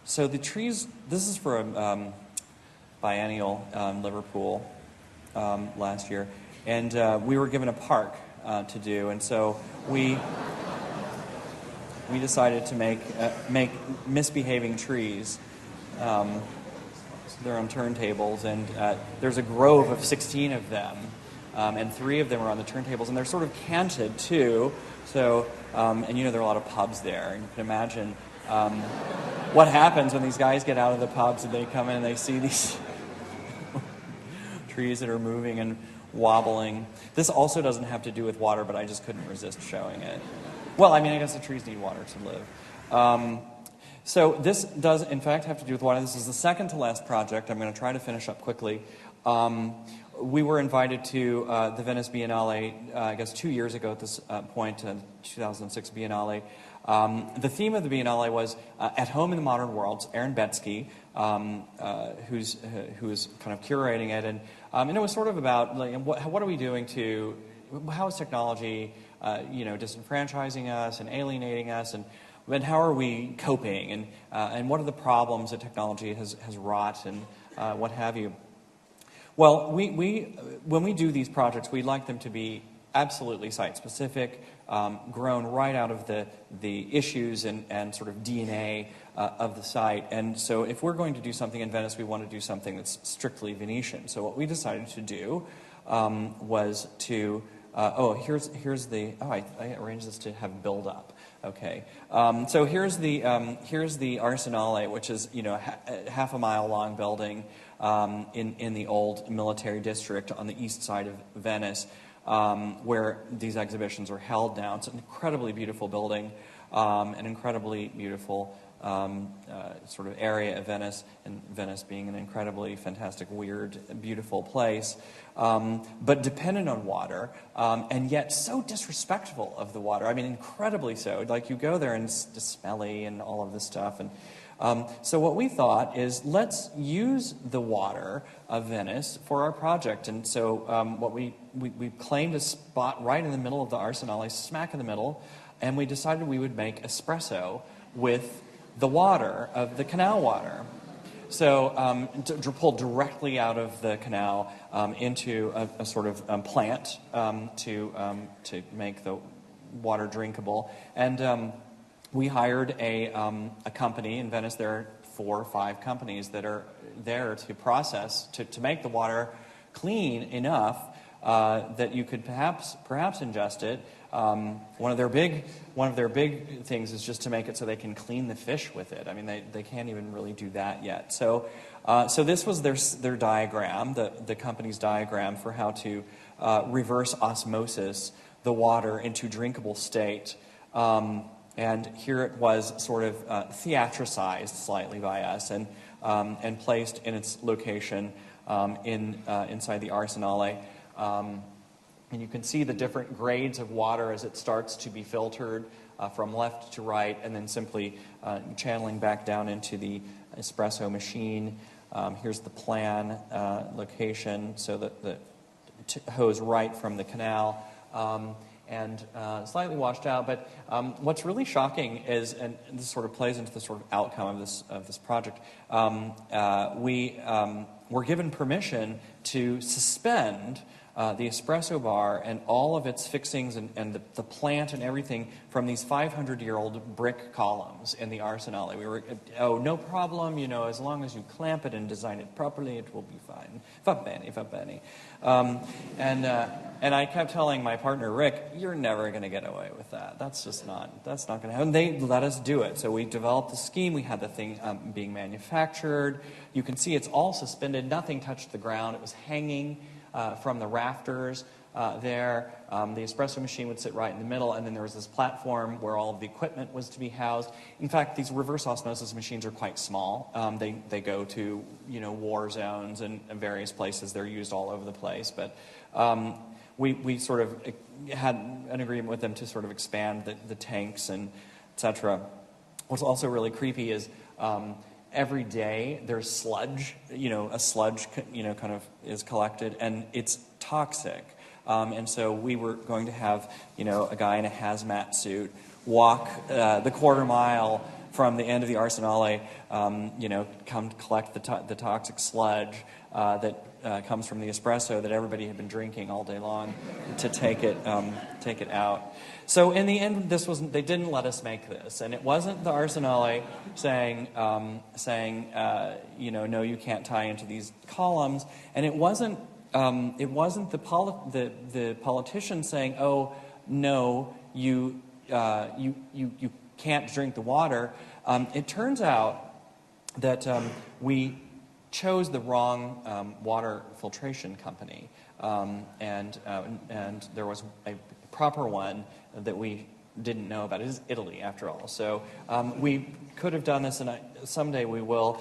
So the trees, this is for a biennial in Liverpool last year, and we were given a park to do, and so we decided to make misbehaving trees. They're on turntables, and there's a grove of 16 of them, and 3 of them are on the turntables, and they're sort of canted too. So, and there are a lot of pubs there, and you can imagine what happens when these guys get out of the pubs and they come in and they see these trees that are moving and wobbling. This also doesn't have to do with water, but I just couldn't resist showing it. Well, I guess the trees need water to live. So this does, in fact, have to do with water. This is the second to last project. I'm going to try to finish up quickly. We were invited to the Venice Biennale, I guess 2 years ago at this point, 2006 Biennale. The theme of the Biennale was At Home in the Modern World. Aaron Betsky, who is kind of curating it, and it was sort of about what are we doing to, how is technology, disenfranchising us and alienating us, and how are we coping, and what are the problems that technology has wrought, and what have you. Well, when we do these projects, we like them to be absolutely site-specific, grown right out of the issues and sort of DNA of the site. And so if we're going to do something in Venice, we want to do something that's strictly Venetian. So what we decided to do was to, here's the, I arranged this to have build-up. Okay, so here's the Arsenale, which is half a mile long building in the old military district on the east side of Venice, where these exhibitions are held now. It's an incredibly beautiful building, an incredibly beautiful sort of area of Venice, and Venice being an incredibly fantastic, weird, beautiful place, but dependent on water, and yet so disrespectful of the water. Incredibly so. Like, you go there and it's just smelly and all of this stuff. And so what we thought is, let's use the water of Venice for our project. And so what we claimed a spot right in the middle of the Arsenale, smack in the middle, and we decided we would make espresso with the water of the canal water. So pulled directly out of the canal into a sort of plant to make the water drinkable. And we hired a company in Venice. There are 4 or 5 companies that are there to process, to make the water clean enough that you could perhaps ingest it. One of their big things is just to make it so they can clean the fish with it. They can't even really do that yet. So this was their diagram, the company's diagram for how to reverse osmosis the water into drinkable state. And here it was sort of theatricized slightly by us and placed in its location inside the Arsenale. And you can see the different grades of water as it starts to be filtered from left to right, and then simply channeling back down into the espresso machine. Here's the plan location, so that the hose right from the canal, and slightly washed out. But what's really shocking is, and this sort of plays into the sort of outcome of this project, we were given permission to suspend the espresso bar and all of its fixings and the plant and everything from these 500-year-old brick columns in the Arsenale. We were, no problem, as long as you clamp it and design it properly, it will be fine. Va bene, va bene. And I kept telling my partner, Rick, you're never going to get away with that. That's not going to happen. They let us do it. So we developed the scheme. We had the thing being manufactured. You can see it's all suspended. Nothing touched the ground. It was hanging from the rafters there. The espresso machine would sit right in the middle, and then there was this platform where all of the equipment was to be housed. In fact, these reverse osmosis machines are quite small. They go to war zones and various places. They're used all over the place. But we sort of had an agreement with them to sort of expand the tanks and etc. What's also really creepy is every day there's sludge, a sludge, kind of is collected, and it's toxic. And so we were going to have, a guy in a hazmat suit walk the quarter mile from the end of the Arsenale, come to collect the toxic sludge that comes from the espresso that everybody had been drinking all day long to take it out. So in the end, they didn't let us make this, and it wasn't the Arsenale saying no, you can't tie into these columns, and it wasn't the politician saying, oh no, you can't drink the water. It turns out that we chose the wrong water filtration company, and there was a proper one that we didn't know about. It is Italy, after all. So we could have done this, and someday we will.